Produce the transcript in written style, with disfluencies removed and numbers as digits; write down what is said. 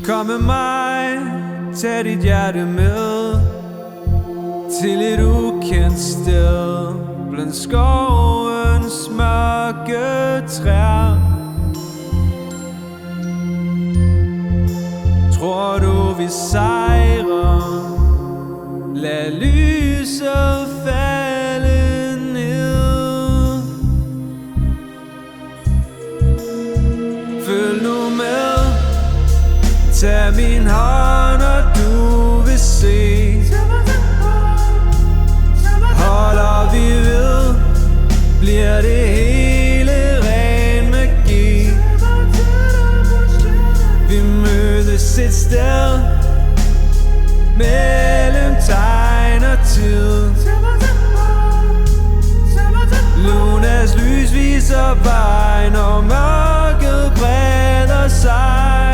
Kom med mig, tag dit hjerte med til et ukendt sted blandt skovens mørke træer. Tror du vi sejrer? Lad lyset falde ned. Følg nu med, tag min hånd og du vil se. Holder vi ved, bliver det hele ren magi. Vi mødes et sted mellem tegn og tid. Lunas lys viser vej, når mørket breder sig.